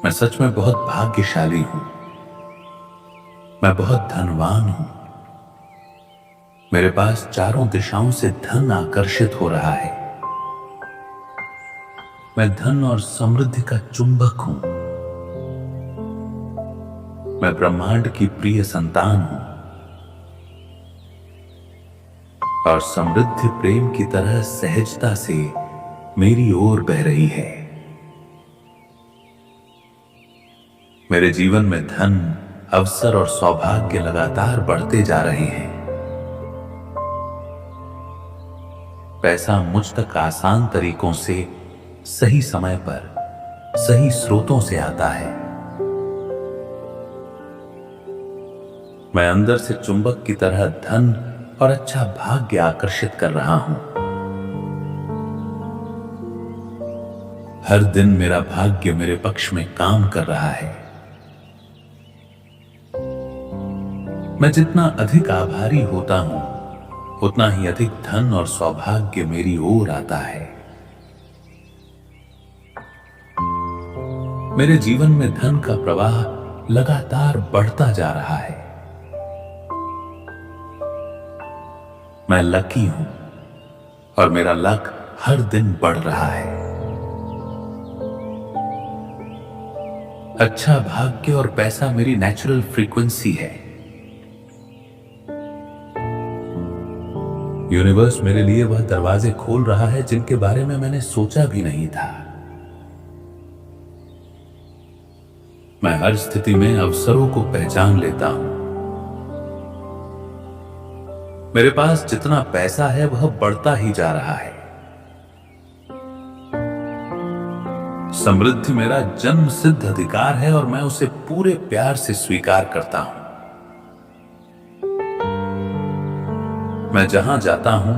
मैं सच में बहुत भाग्यशाली हूं। मैं बहुत धनवान हूं। मेरे पास चारों दिशाओं से धन आकर्षित हो रहा है। मैं धन और समृद्धि का चुंबक हूं। मैं ब्रह्मांड की प्रिय संतान हूं और समृद्धि प्रेम की तरह सहजता से मेरी ओर बह रही है। मेरे जीवन में धन, अवसर और सौभाग्य लगातार बढ़ते जा रहे हैं। पैसा मुझ तक आसान तरीकों से, सही समय पर, सही स्रोतों से आता है। मैं अंदर से चुंबक की तरह धन और अच्छा भाग्य आकर्षित कर रहा हूं। हर दिन मेरा भाग्य मेरे पक्ष में काम कर रहा है। मैं जितना अधिक आभारी होता हूं, उतना ही अधिक धन और सौभाग्य मेरी ओर आता है। मेरे जीवन में धन का प्रवाह लगातार बढ़ता जा रहा है। मैं लकी हूं और मेरा लक हर दिन बढ़ रहा है। अच्छा भाग्य और पैसा मेरी नेचुरल फ्रीक्वेंसी है। यूनिवर्स मेरे लिए वह दरवाजे खोल रहा है जिनके बारे में मैंने सोचा भी नहीं था। मैं हर स्थिति में अवसरों को पहचान लेता हूं। मेरे पास जितना पैसा है वह बढ़ता ही जा रहा है। समृद्धि मेरा जन्म सिद्ध अधिकार है और मैं उसे पूरे प्यार से स्वीकार करता हूं। मैं जहां जाता हूं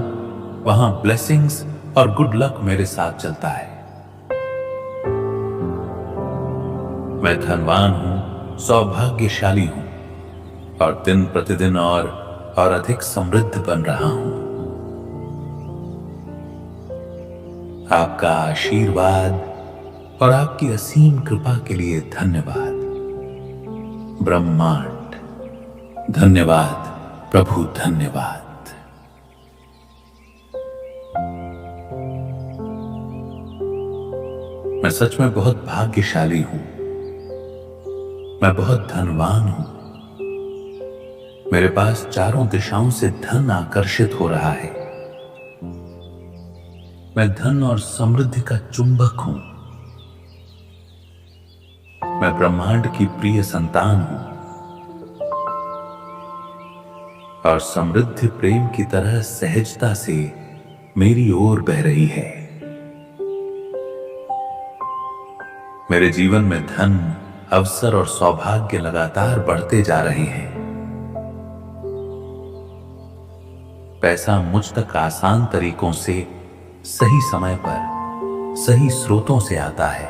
वहां ब्लेसिंग्स और गुड लक मेरे साथ चलता है। मैं धनवान हूं, सौभाग्यशाली हूं और दिन प्रतिदिन और अधिक समृद्ध बन रहा हूं। आपका आशीर्वाद और आपकी असीम कृपा के लिए धन्यवाद ब्रह्मांड। धन्यवाद प्रभु, धन्यवाद। मैं सच में बहुत भाग्यशाली हूं। मैं बहुत धनवान हूं। मेरे पास चारों दिशाओं से धन आकर्षित हो रहा है। मैं धन और समृद्धि का चुंबक हूं। मैं ब्रह्मांड की प्रिय संतान हूं और समृद्धि प्रेम की तरह सहजता से मेरी ओर बह रही है। मेरे जीवन में धन, अवसर और सौभाग्य लगातार बढ़ते जा रहे हैं। पैसा मुझ तक आसान तरीकों से, सही समय पर, सही स्रोतों से आता है।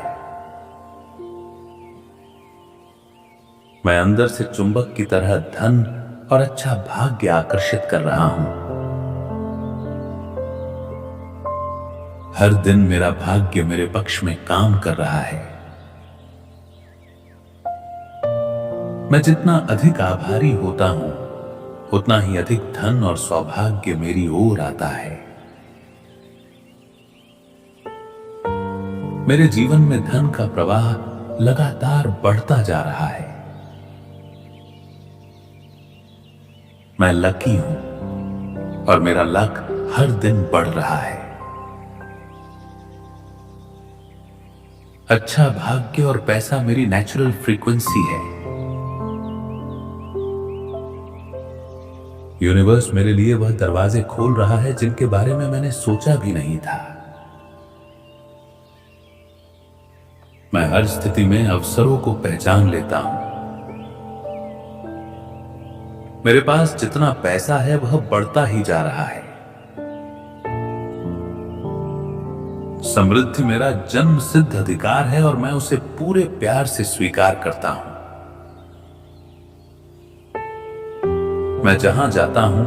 मैं अंदर से चुंबक की तरह धन और अच्छा भाग्य आकर्षित कर रहा हूं। हर दिन मेरा भाग्य मेरे पक्ष में काम कर रहा है। मैं जितना अधिक आभारी होता हूं, उतना ही अधिक धन और सौभाग्य मेरी ओर आता है। मेरे जीवन में धन का प्रवाह लगातार बढ़ता जा रहा है। मैं लकी हूं और मेरा लक हर दिन बढ़ रहा है। अच्छा भाग्य और पैसा मेरी नेचुरल फ्रीक्वेंसी है। यूनिवर्स मेरे लिए वह दरवाजे खोल रहा है जिनके बारे में मैंने सोचा भी नहीं था। मैं हर स्थिति में अवसरों को पहचान लेता हूं। मेरे पास जितना पैसा है वह बढ़ता ही जा रहा है। समृद्धि मेरा जन्म सिद्ध अधिकार है और मैं उसे पूरे प्यार से स्वीकार करता हूं। मैं जहां जाता हूं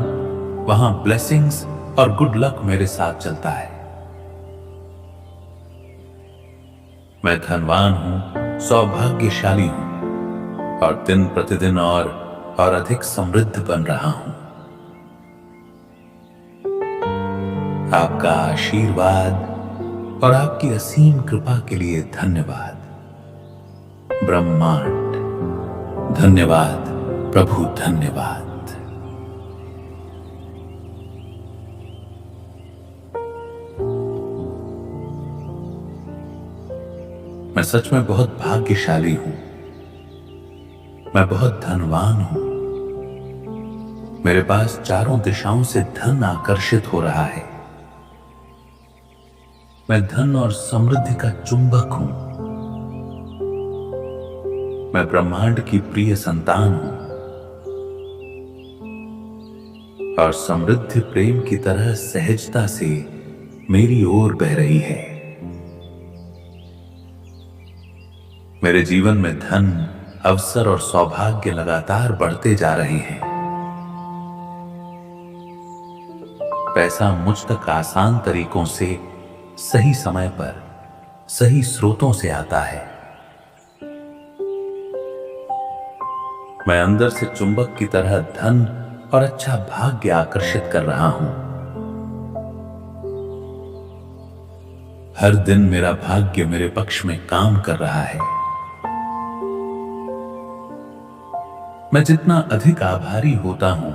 वहां ब्लेसिंग्स और गुड लक मेरे साथ चलता है। मैं धनवान हूं, सौभाग्यशाली हूं और दिन प्रतिदिन और अधिक समृद्ध बन रहा हूं। आपका आशीर्वाद और आपकी असीम कृपा के लिए धन्यवाद ब्रह्मांड, धन्यवाद प्रभु, धन्यवाद। मैं सच में बहुत भाग्यशाली हूं। मैं बहुत धनवान हूं। मेरे पास चारों दिशाओं से धन आकर्षित हो रहा है। मैं धन और समृद्धि का चुंबक हूं। मैं ब्रह्मांड की प्रिय संतान हूं और समृद्धि प्रेम की तरह सहजता से मेरी ओर बह रही है। मेरे जीवन में धन, अवसर और सौभाग्य लगातार बढ़ते जा रहे हैं। पैसा मुझ तक आसान तरीकों से, सही समय पर, सही स्रोतों से आता है। मैं अंदर से चुंबक की तरह धन और अच्छा भाग्य आकर्षित कर रहा हूं। हर दिन मेरा भाग्य मेरे पक्ष में काम कर रहा है। मैं जितना अधिक आभारी होता हूं,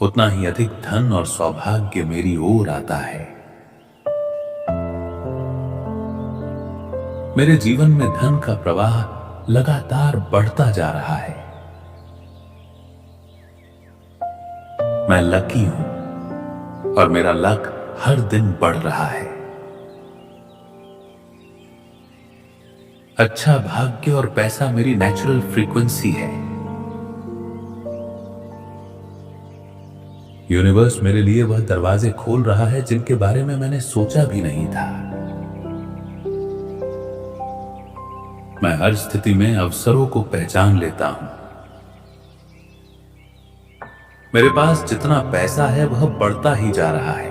उतना ही अधिक धन और सौभाग्य मेरी ओर आता है। मेरे जीवन में धन का प्रवाह लगातार बढ़ता जा रहा है। मैं लकी हूं और मेरा लक हर दिन बढ़ रहा है। अच्छा भाग्य और पैसा मेरी नेचुरल फ्रीक्वेंसी है। यूनिवर्स मेरे लिए वह दरवाजे खोल रहा है जिनके बारे में मैंने सोचा भी नहीं था। मैं हर स्थिति में अवसरों को पहचान लेता हूं। मेरे पास जितना पैसा है वह बढ़ता ही जा रहा है।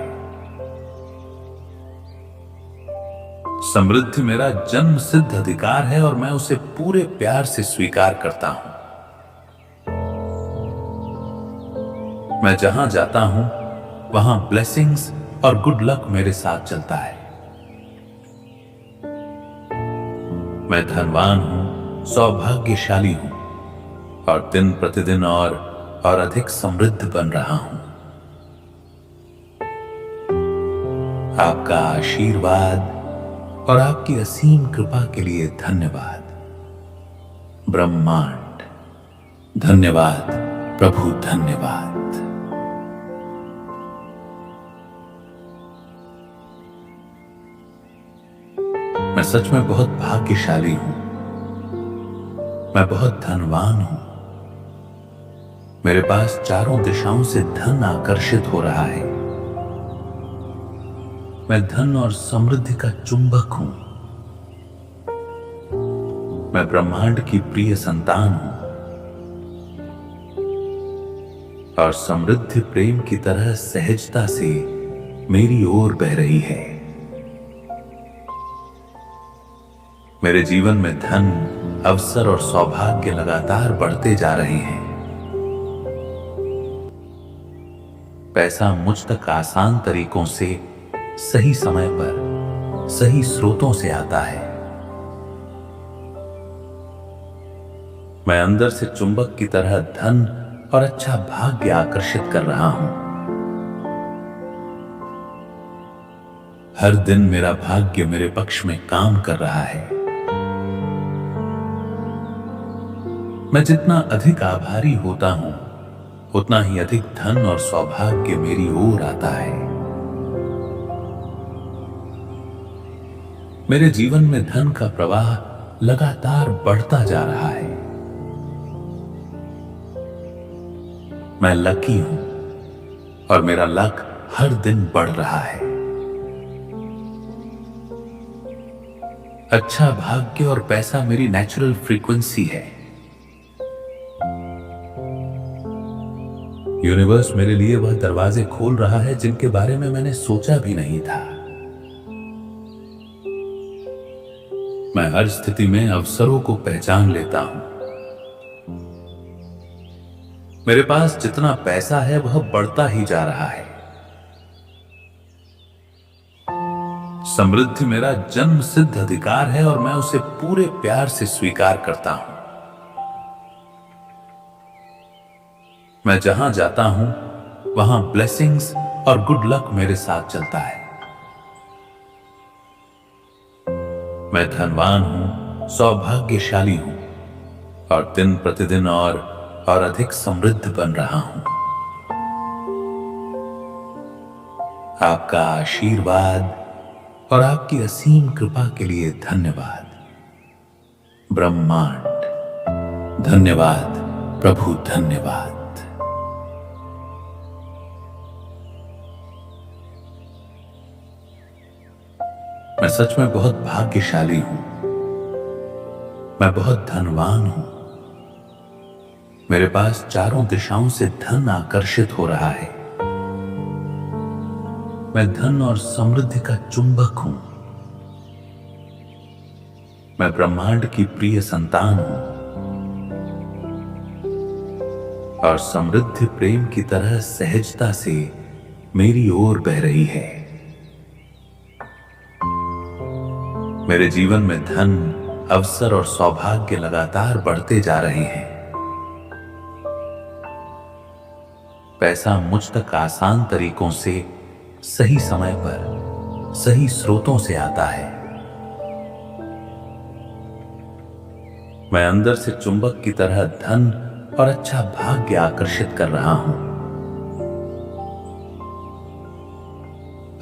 समृद्धि मेरा जन्म सिद्ध अधिकार है और मैं उसे पूरे प्यार से स्वीकार करता हूं। मैं जहां जाता हूं वहां ब्लेसिंग्स और गुड लक मेरे साथ चलता है। मैं धनवान हूं, सौभाग्यशाली हूं और दिन प्रतिदिन और अधिक समृद्ध बन रहा हूं। आपका आशीर्वाद और आपकी असीम कृपा के लिए धन्यवाद ब्रह्मांड, धन्यवाद प्रभु, धन्यवाद। मैं सच में बहुत भाग्यशाली हूं। मैं बहुत धनवान हूं। मेरे पास चारों दिशाओं से धन आकर्षित हो रहा है। मैं धन और समृद्धि का चुंबक हूं। मैं ब्रह्मांड की प्रिय संतान हूं और समृद्धि प्रेम की तरह सहजता से मेरी ओर बह रही है। मेरे जीवन में धन, अवसर और सौभाग्य लगातार बढ़ते जा रहे हैं। पैसा मुझ तक आसान तरीकों से, सही समय पर, सही स्रोतों से आता है। मैं अंदर से चुंबक की तरह धन और अच्छा भाग्य आकर्षित कर रहा हूं। हर दिन मेरा भाग्य मेरे पक्ष में काम कर रहा है। मैं जितना अधिक आभारी होता हूं, उतना ही अधिक धन और सौभाग्य मेरी ओर आता है। मेरे जीवन में धन का प्रवाह लगातार बढ़ता जा रहा है। मैं लकी हूं और मेरा लक हर दिन बढ़ रहा है। अच्छा भाग्य और पैसा मेरी नेचुरल फ्रीक्वेंसी है। यूनिवर्स मेरे लिए वह दरवाजे खोल रहा है जिनके बारे में मैंने सोचा भी नहीं था। मैं हर स्थिति में अवसरों को पहचान लेता हूं। मेरे पास जितना पैसा है वह बढ़ता ही जा रहा है। समृद्धि मेरा जन्म सिद्ध अधिकार है और मैं उसे पूरे प्यार से स्वीकार करता हूं। मैं जहां जाता हूं वहां ब्लेसिंग्स और गुड लक मेरे साथ चलता है। मैं धनवान हूं, सौभाग्यशाली हूं और दिन प्रतिदिन और अधिक समृद्ध बन रहा हूं। आपका आशीर्वाद और आपकी असीम कृपा के लिए धन्यवाद ब्रह्मांड। धन्यवाद प्रभु, धन्यवाद। मैं सच में बहुत भाग्यशाली हूं। मैं बहुत धनवान हूं। मेरे पास चारों दिशाओं से धन आकर्षित हो रहा है। मैं धन और समृद्धि का चुंबक हूं। मैं ब्रह्मांड की प्रिय संतान हूं और समृद्धि प्रेम की तरह सहजता से मेरी ओर बह रही है। मेरे जीवन में धन, अवसर और सौभाग्य लगातार बढ़ते जा रहे हैं। पैसा मुझ तक आसान तरीकों से, सही समय पर, सही स्रोतों से आता है। मैं अंदर से चुंबक की तरह धन और अच्छा भाग्य आकर्षित कर रहा हूं।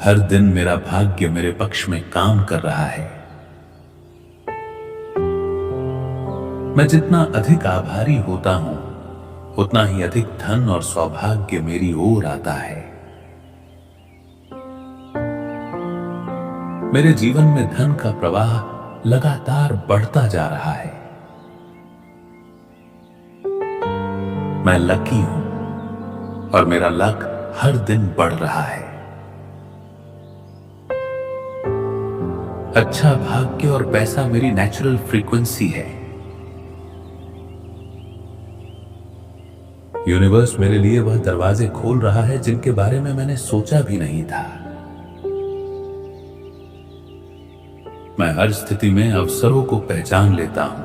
हर दिन मेरा भाग्य मेरे पक्ष में काम कर रहा है। मैं जितना अधिक आभारी होता हूं उतना ही अधिक धन और सौभाग्य मेरी ओर आता है। मेरे जीवन में धन का प्रवाह लगातार बढ़ता जा रहा है। मैं लकी हूं और मेरा लक हर दिन बढ़ रहा है। अच्छा भाग्य और पैसा मेरी नेचुरल फ्रीक्वेंसी है। यूनिवर्स मेरे लिए वह दरवाजे खोल रहा है जिनके बारे में मैंने सोचा भी नहीं था। मैं हर स्थिति में अवसरों को पहचान लेता हूं।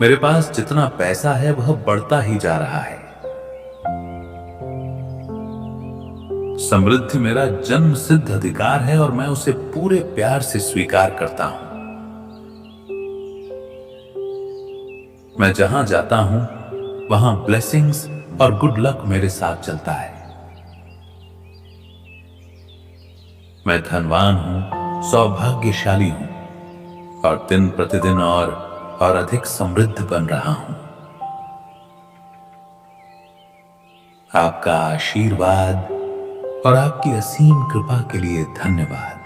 मेरे पास जितना पैसा है वह बढ़ता ही जा रहा है। समृद्धि मेरा जन्म सिद्ध अधिकार है और मैं उसे पूरे प्यार से स्वीकार करता हूं। मैं जहां जाता हूं वहां ब्लेसिंग्स और गुड लक मेरे साथ चलता है। मैं धनवान हूं, सौभाग्यशाली हूं और दिन प्रतिदिन और अधिक समृद्ध बन रहा हूं। आपका आशीर्वाद और आपकी असीम कृपा के लिए धन्यवाद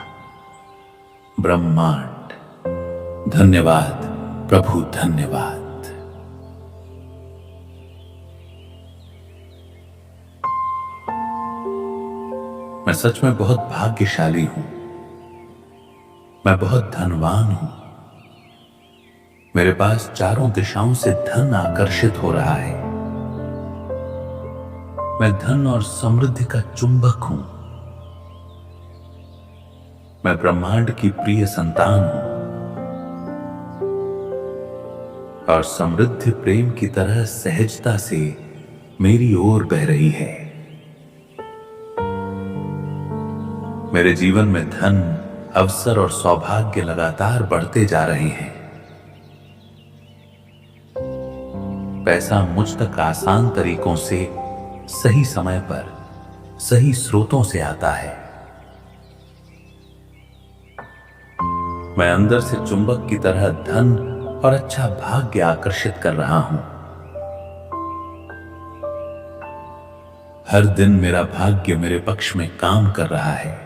ब्रह्मांड। धन्यवाद प्रभु, धन्यवाद। मैं सच में बहुत भाग्यशाली हूं। मैं बहुत धनवान हूं। मेरे पास चारों दिशाओं से धन आकर्षित हो रहा है। मैं धन और समृद्धि का चुंबक हूं। मैं ब्रह्मांड की प्रिय संतान हूं और समृद्धि प्रेम की तरह सहजता से मेरी ओर बह रही है। मेरे जीवन में धन, अवसर और सौभाग्य लगातार बढ़ते जा रहे हैं। पैसा मुझ तक आसान तरीकों से, सही समय पर, सही स्रोतों से आता है। मैं अंदर से चुंबक की तरह धन और अच्छा भाग्य आकर्षित कर रहा हूं। हर दिन मेरा भाग्य मेरे पक्ष में काम कर रहा है।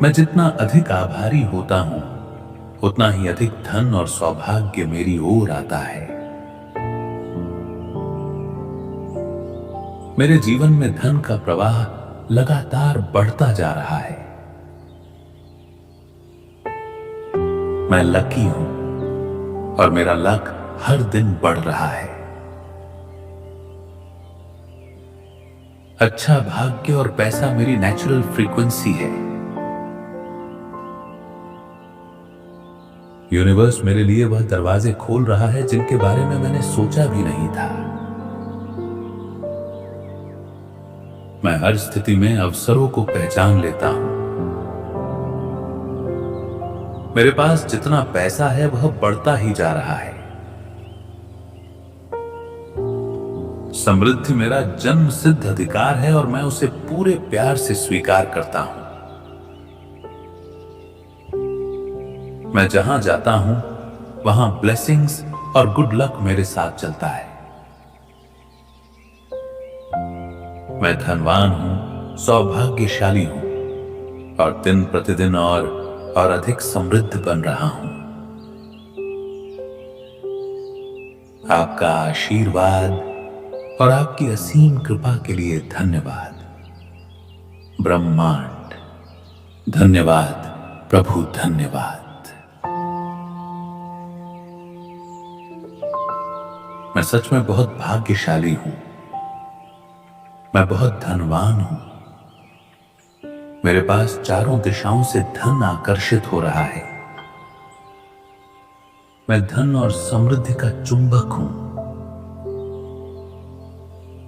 मैं जितना अधिक आभारी होता हूं उतना ही अधिक धन और सौभाग्य मेरी ओर आता है। मेरे जीवन में धन का प्रवाह लगातार बढ़ता जा रहा है। मैं लकी हूं और मेरा लक हर दिन बढ़ रहा है। अच्छा भाग्य और पैसा मेरी नेचुरल फ्रीक्वेंसी है। यूनिवर्स मेरे लिए वह दरवाजे खोल रहा है जिनके बारे में मैंने सोचा भी नहीं था। मैं हर स्थिति में अवसरों को पहचान लेता हूं। मेरे पास जितना पैसा है वह बढ़ता ही जा रहा है। समृद्धि मेरा जन्म सिद्ध अधिकार है और मैं उसे पूरे प्यार से स्वीकार करता हूं। मैं जहां जाता हूं वहां ब्लेसिंग्स और गुड लक मेरे साथ चलता है। मैं धनवान हूं, सौभाग्यशाली हूं और दिन प्रतिदिन और अधिक समृद्ध बन रहा हूं। आपका आशीर्वाद और आपकी असीम कृपा के लिए धन्यवाद ब्रह्मांड। धन्यवाद प्रभु, धन्यवाद। मैं सच में बहुत भाग्यशाली हूं। मैं बहुत धनवान हूं। मेरे पास चारों दिशाओं से धन आकर्षित हो रहा है। मैं धन और समृद्धि का चुंबक हूं।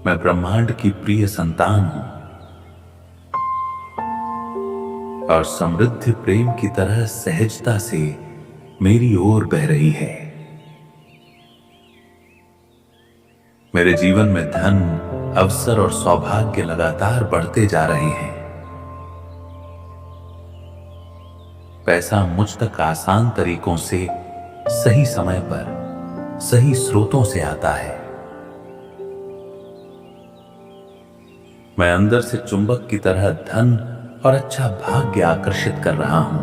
मैं ब्रह्मांड की प्रिय संतान हूं और समृद्धि प्रेम की तरह सहजता से मेरी ओर बह रही है। मेरे जीवन में धन, अवसर और सौभाग्य लगातार बढ़ते जा रहे हैं। पैसा मुझ तक आसान तरीकों से, सही समय पर, सही स्रोतों से आता है। मैं अंदर से चुंबक की तरह धन और अच्छा भाग्य आकर्षित कर रहा हूं।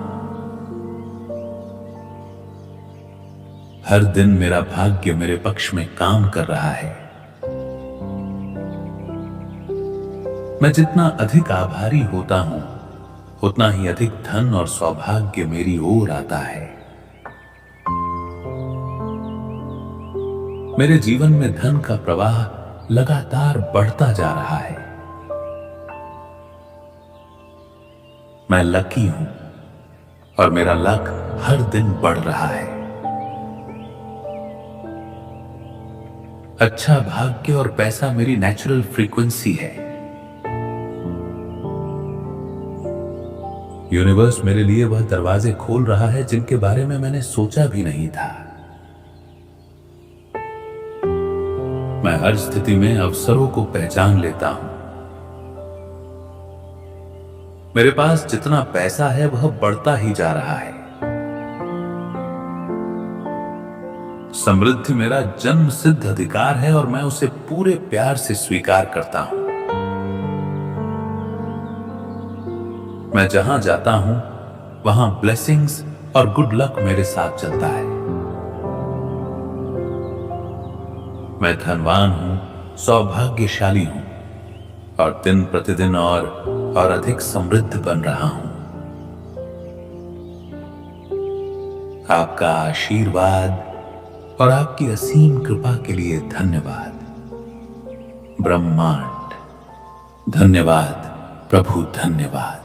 हर दिन मेरा भाग्य मेरे पक्ष में काम कर रहा है। मैं जितना अधिक आभारी होता हूं उतना ही अधिक धन और सौभाग्य मेरी ओर आता है। मेरे जीवन में धन का प्रवाह लगातार बढ़ता जा रहा है। मैं लकी हूं और मेरा लक हर दिन बढ़ रहा है। अच्छा भाग्य और पैसा मेरी नेचुरल फ्रीक्वेंसी है। यूनिवर्स मेरे लिए वह दरवाजे खोल रहा है जिनके बारे में मैंने सोचा भी नहीं था। मैं हर स्थिति में अवसरों को पहचान लेता हूं। मेरे पास जितना पैसा है वह बढ़ता ही जा रहा है। समृद्धि मेरा जन्म सिद्ध अधिकार है और मैं उसे पूरे प्यार से स्वीकार करता हूं। मैं जहां जाता हूं वहां ब्लेसिंग्स और गुड लक मेरे साथ चलता है। मैं धनवान हूं, सौभाग्यशाली हूं और दिन प्रतिदिन और अधिक समृद्ध बन रहा हूं। आपका आशीर्वाद और आपकी असीम कृपा के लिए धन्यवाद ब्रह्मांड। धन्यवाद प्रभु, धन्यवाद।